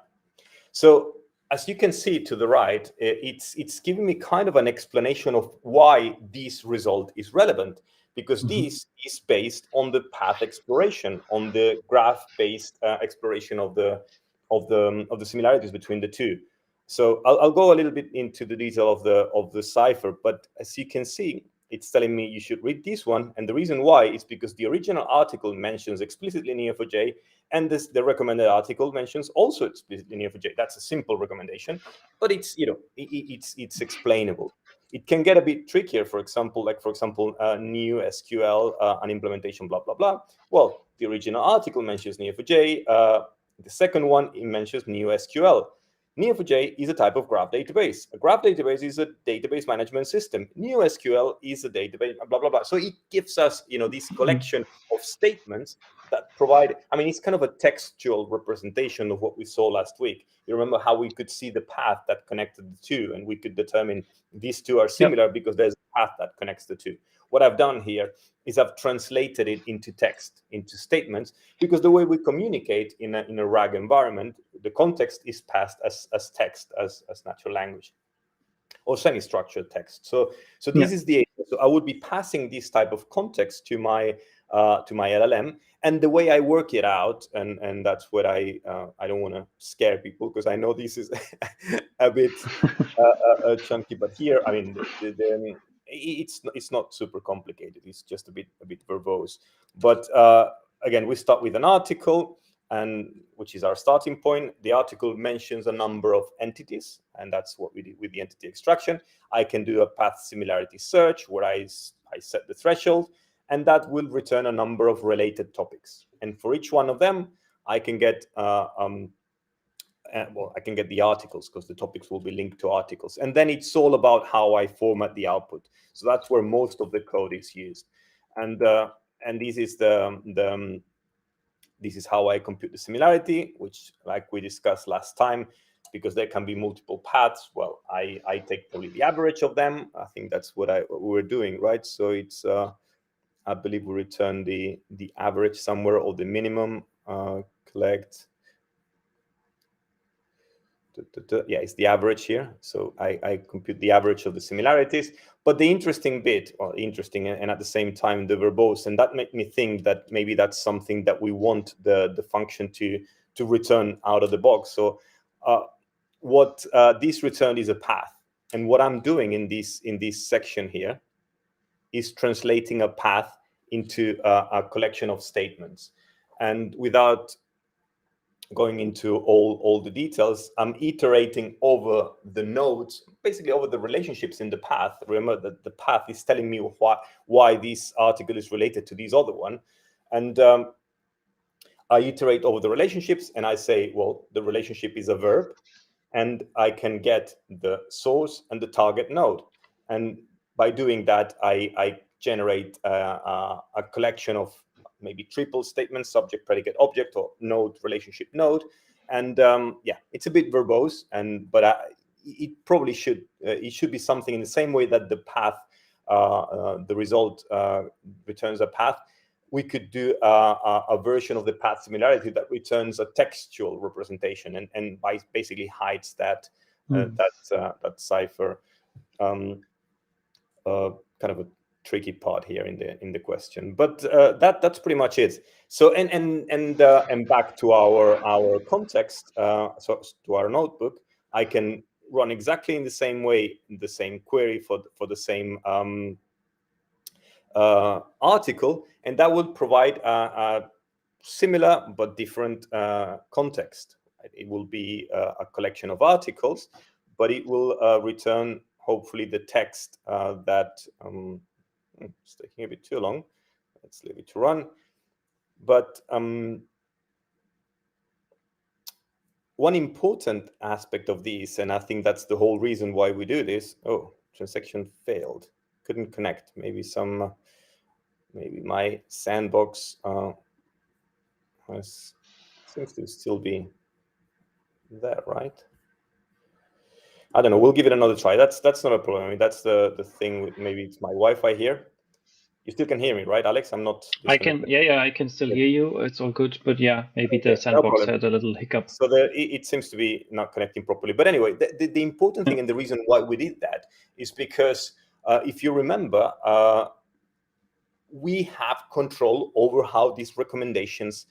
So as you can see to the right, it's giving me kind of an explanation of why this result is relevant, because this is based on the path exploration, on the graph-based exploration of the similarities between the two. So I'll go a little bit into the detail of the cipher, but as you can see, it's telling me you should read this one, and the reason why is because the original article mentions explicitly Neo4j, and the recommended article mentions also explicitly Neo4j. That's a simple recommendation, but it's it's explainable. It can get a bit trickier. For example, new SQL and implementation, blah blah blah. Well, the original article mentions Neo4j. The second one, it mentions new SQL. Neo4j is a type of graph database. A graph database is a database management system. NewSQL is a database, blah, blah, blah. So it gives us, this collection of statements that provide, I mean, it's kind of a textual representation of what we saw last week. You remember how we could see the path that connected the two, and we could determine these two are similar because there's a path that connects the two. What I've done here is I've translated it into text, into statements, because the way we communicate in a RAG environment, the context is passed as text, as natural language, or semi-structured text. So this is the idea. So I would be passing this type of context to my LLM, and the way I work it out, and that's what I don't want to scare people, because I know this is a bit chunky, but here, I mean, it's not super complicated. It's just a bit verbose. But again, we start with an article, and which is our starting point. The article mentions a number of entities, and that's what we did with the entity extraction. I can do a path similarity search where I set the threshold, and that will return a number of related topics. And for each one of them, I can get well, I can get the articles because the topics will be linked to articles. And then it's all about how I format the output. So that's where most of the code is used. And this is this is how I compute the similarity, which, like we discussed last time, because there can be multiple paths. Well, I take probably the average of them. I think that's what we're doing, right? So it's I believe we return the average somewhere, or the minimum. Collect. Yeah, it's the average here. So I compute the average of the similarities. But the interesting bit, or interesting and at the same time the verbose, and that made me think that maybe that's something that we want the function to return out of the box. So what this return is a path, and what I'm doing in this section here is translating a path into a collection of statements. And without going into all the details, I'm iterating over the nodes, basically over the relationships in the path. Remember that the path is telling me why this article is related to this other one. And I iterate over the relationships, and I say, well, the relationship is a verb, and I can get the source and the target node. And by doing that, I generate a collection of maybe triple statements: subject, predicate, object, or node, relationship, node. And yeah, it's a bit verbose, but it probably should it should be something in the same way that the path, the result returns a path. We could do a version of the path similarity that returns a textual representation and basically hides that that cipher. Kind of a tricky part here in the question, but that's pretty much it. So and back to our context, so to our notebook, I can run exactly in the same way, the same query for the same article, and that will provide a similar but different context. It will be a collection of articles, but it will return hopefully the text that it's taking a bit too long. Let's leave it to run. But one important aspect of these, and I think that's the whole reason why we do this. Oh, transaction failed. Couldn't connect. Maybe my sandbox seems to still be there, right? I don't know. We'll give it another try. That's not a problem. I mean, that's the thing with, maybe it's my Wi-Fi here. You still can hear me, right, Alex? I'm not disconnected. Yeah, I can still hear you. It's all good, but yeah, maybe the sandbox had a little hiccup. So it seems to be not connecting properly. But anyway, the important thing and the reason why we did that is because if you remember, we have control over how these recommendations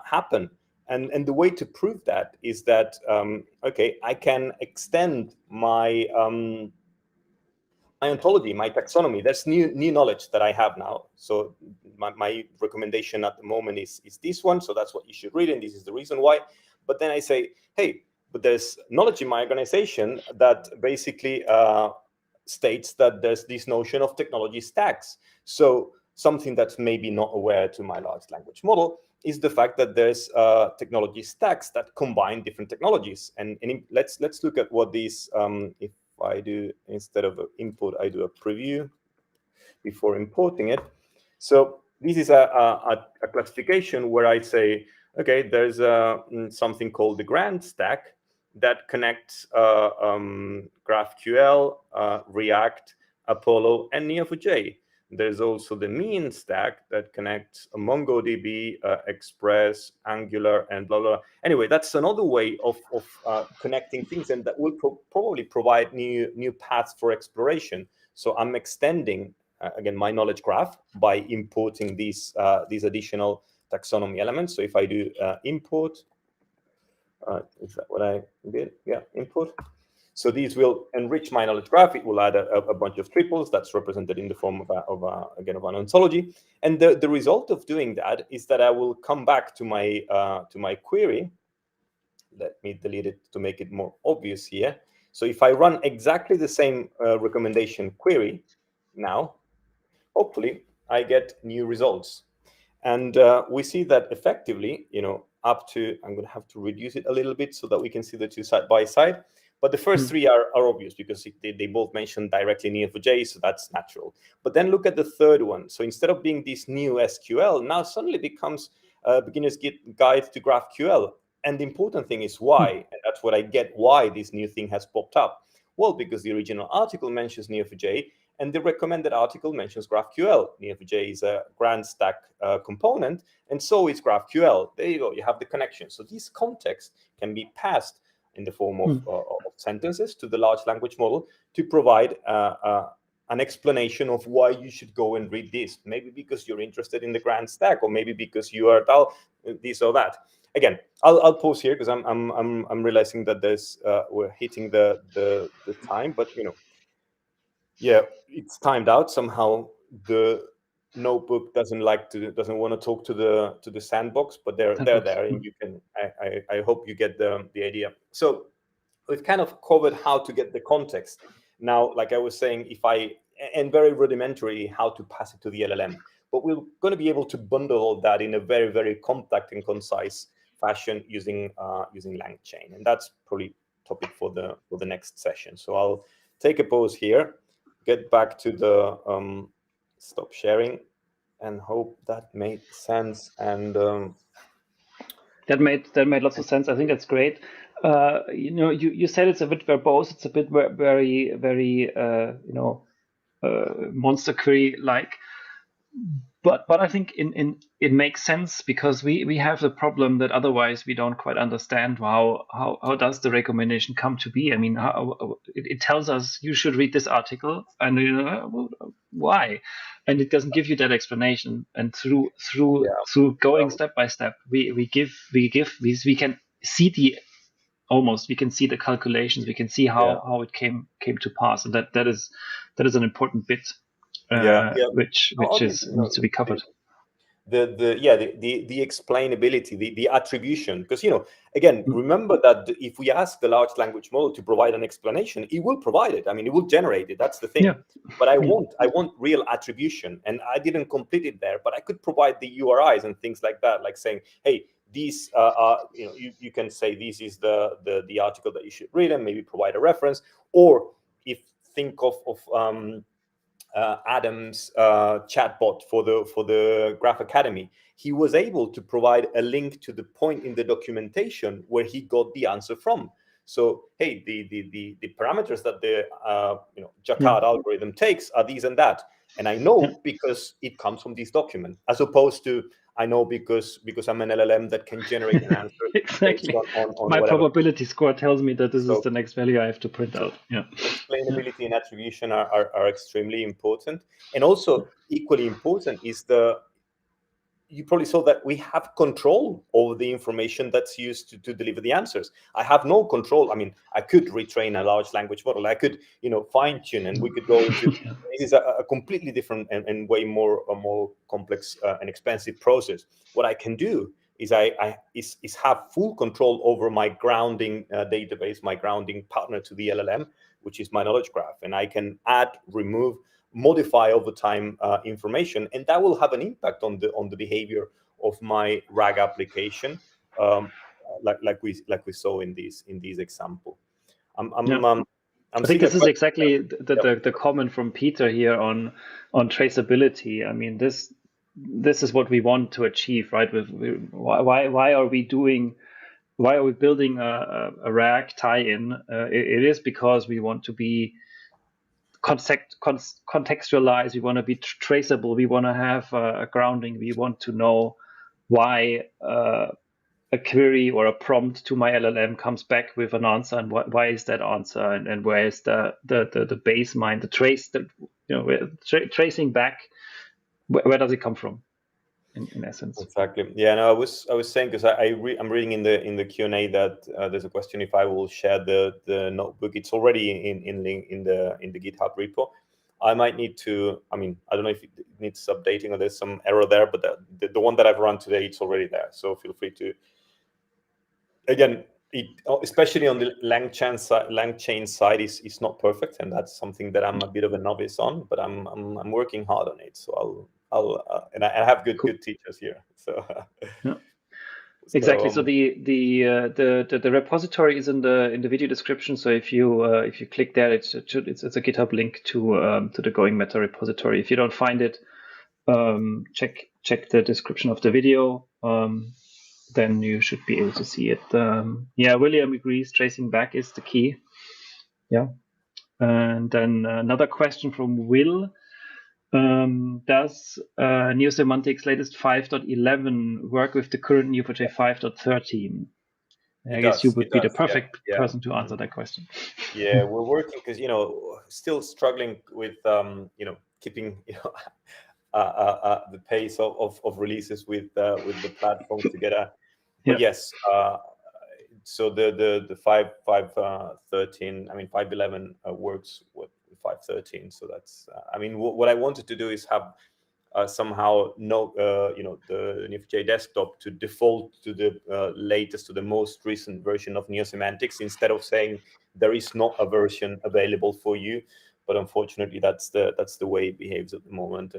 happen. And the way to prove that is that, okay, I can extend my my ontology, my taxonomy. That's new knowledge that I have now. So my recommendation at the moment is this one. So that's what you should read, and this is the reason why. But then I say, hey, but there's knowledge in my organization that basically states that there's this notion of technology stacks. So something that's maybe not aware to my large language model is the fact that there's technology stacks that combine different technologies. And let's look at what these, if I do, instead of an input, I do a preview before importing it. So this is a classification where I say, okay, there's something called the Grand Stack that connects GraphQL, React, Apollo, and Neo4j. There's also the Mean Stack that connects MongoDB, Express, Angular, and blah, blah. Anyway, that's another way of connecting things, and that will probably provide new paths for exploration. So I'm extending, again, my knowledge graph by importing these additional taxonomy elements. So if I do import, is that what I did? Yeah, import. So these will enrich my knowledge graph. It will add a bunch of triples that's represented in the form of an ontology. And the result of doing that is that I will come back to my query. Let me delete it to make it more obvious here. So if I run exactly the same recommendation query now, hopefully I get new results. And we see that effectively, up to, I'm going to have to reduce it a little bit so that we can see the two side by side. But the first three are obvious because they both mention directly Neo4j, so that's natural. But then look at the third one. So instead of being this new SQL, now suddenly becomes a beginner's guide to GraphQL. And the important thing is why, and that's what I get, why this new thing has popped up. Well, because the original article mentions Neo4j, and the recommended article mentions GraphQL. Neo4j is a grand stack component, and so is GraphQL. There you go, you have the connection. So this context can be passed in the form of sentences to the large language model to provide an explanation of why you should go and read this. Maybe because you're interested in the grand stack, or maybe because you are this or that. Again, I'll pause here because I'm realizing that there's we're hitting the time, but yeah, it's timed out somehow. The notebook doesn't want to talk to the sandbox, but they're there, and you can. I hope you get the idea. So we've kind of covered how to get the context. Now, like I was saying, and very rudimentary how to pass it to the LLM, but we're going to be able to bundle all that in a very, very compact and concise fashion using LangChain, and that's probably topic for the next session. So I'll take a pause here, get back to the stop sharing, and hope that made sense. And that made lots of sense. I think that's great. You said it's a bit verbose. It's a bit very, very, monster query like. But I think it makes sense because we have the problem that otherwise we don't quite understand how does the recommendation come to be. I mean, it tells us you should read this article, and why, and it doesn't give you that explanation. And through going step by step, we can see we can see the calculations, we can see how it came to pass, and that is an important bit. Which needs to be covered. The explainability, the attribution, because again, remember that if we ask the large language model to provide an explanation, it will provide it. I mean, it will generate it. That's the thing. But I want real attribution, and I didn't complete it there. But I could provide the URIs and things like that, like saying, hey, these are you can say this is the article that you should read, and maybe provide a reference. Or if think of Adam's chatbot for the Graph Academy, he was able to provide a link to the point in the documentation where he got the answer from. So, hey, the parameters that the Jacquard algorithm takes are these and that, and I know because it comes from this document, as opposed to I know because I'm an LLM that can generate an answer exactly. on my whatever. Probability score tells me that this is the next value I have to print out. Explainability and attribution are extremely important, and also equally important is you probably saw that we have control over the information that's used to deliver the answers. I have no control. I mean, I could retrain a large language model. I could, fine tune, and we could go into. This is a completely different and way more complex and expensive process. What I can do is is have full control over my grounding database, my grounding partner to the LLM, which is my knowledge graph, and I can add, remove, modify over time information, and that will have an impact on the behavior of my RAG application, like we saw in these example. I think this is exactly the comment from Peter here on traceability. I mean, this is what we want to achieve, right? Why are we building a RAG tie-in? It is because we want to be contextualized. We want to be traceable. We want to have a grounding. We want to know why a query or a prompt to my LLM comes back with an answer, and why is that answer, and where is the base mine, the trace, tracing back, where does it come from, in essence? Exactly. Yeah. No, I was saying, because I'm reading in the Q&A that there's a question if I will share the notebook. It's already in the GitHub repo. I might need to. I mean, I don't know if it needs updating or there's some error there, but the one that I've run today, it's already there. So feel free to. Again, especially on the LangChain side, is not perfect, and that's something that I'm a bit of a novice on, but I'm working hard on it. So I'll and I have good teachers here. So Exactly. So the repository is in the video description. So if you click there, it's a GitHub link to the Going Meta repository. If you don't find it, check the description of the video. Then you should be able to see it. William agrees. Tracing back is the key. Yeah. And then another question from Will. Does Semantics latest 5.11 work with the current Neo4j 5.13? I guess you would be the perfect person to answer that question. Yeah, we're working because still struggling with keeping the pace of releases with the platform together. But yes, so the 5.13, 5.11 works with 5.13. So that's what I wanted to do is have somehow the Neo4j desktop to default to the latest, to the most recent version of Semantics, instead of saying there is not a version available for you. But unfortunately, that's the way it behaves at the moment.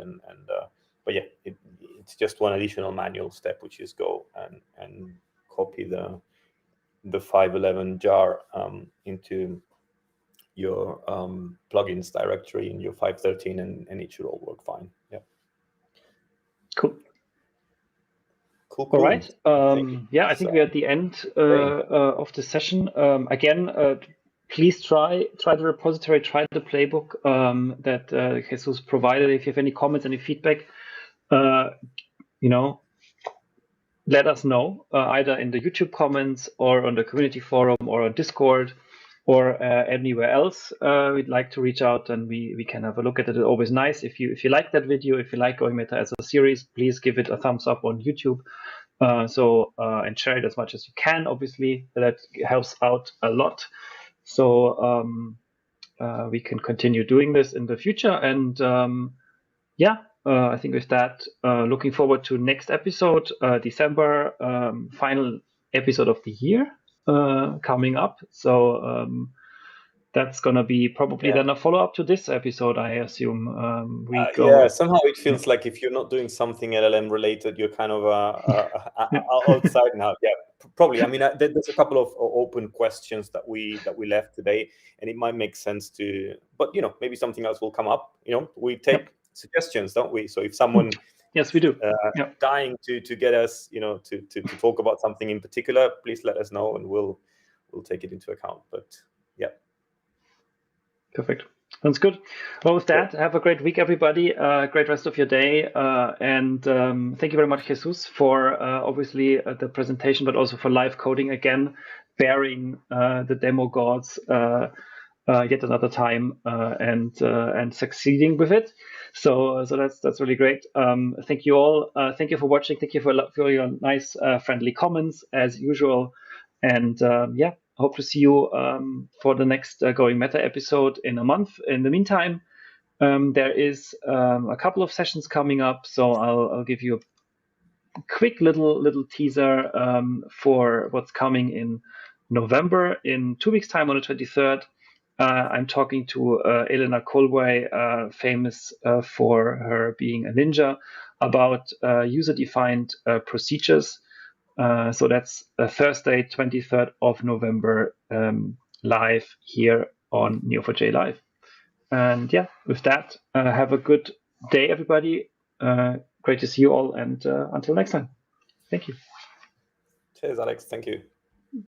But yeah, it's just one additional manual step, which is go and copy the 5.11 jar into your plugins directory in your 5.13, and it should all work fine. Yeah. Cool. Cool. All right. I think we're at the end of the session. Again, please try the repository, try the playbook that Jesus provided. If you have any comments, any feedback, let us know either in the YouTube comments or on the community forum or on Discord or anywhere else. We'd like to reach out and we can have a look at it. It's always nice. If you like that video, if you like Going Meta as a series, please give it a thumbs up on YouTube. And share it as much as you can. Obviously, that helps out a lot. So we can continue doing this in the future. And I think with that, looking forward to next episode, December, final episode of the year coming up. So that's going to be probably then a follow-up to this episode, I assume. Somehow it feels like if you're not doing something LLM related, you're kind of outside now. Yeah, probably. There's a couple of open questions that we left today, and it might make sense to, but maybe something else will come up. We take suggestions, don't we? So if someone yes, we do, dying to get us, to talk about something in particular, please let us know, and we'll take it into account. But yeah. Perfect. Sounds good. Well, with that, have a great week, everybody. Great rest of your day. And thank you very much, Jesus, for obviously the presentation, but also for live coding again, bearing the demo gods yet another time and succeeding with it. So that's really great. Thank you all. Thank you for watching. Thank you for your nice, friendly comments as usual. And hope to see you for the next Going Meta episode in a month. In the meantime, there is a couple of sessions coming up, so I'll give you a quick little teaser for what's coming in November. In 2 weeks' time, on the 23rd, I'm talking to Elena Colway, famous for her being a ninja, about user-defined procedures. So that's Thursday, 23rd of November, live here on Neo4j Live. And with that, have a good day, everybody. Great to see you all, and until next time. Thank you. Cheers, Alex. Thank you.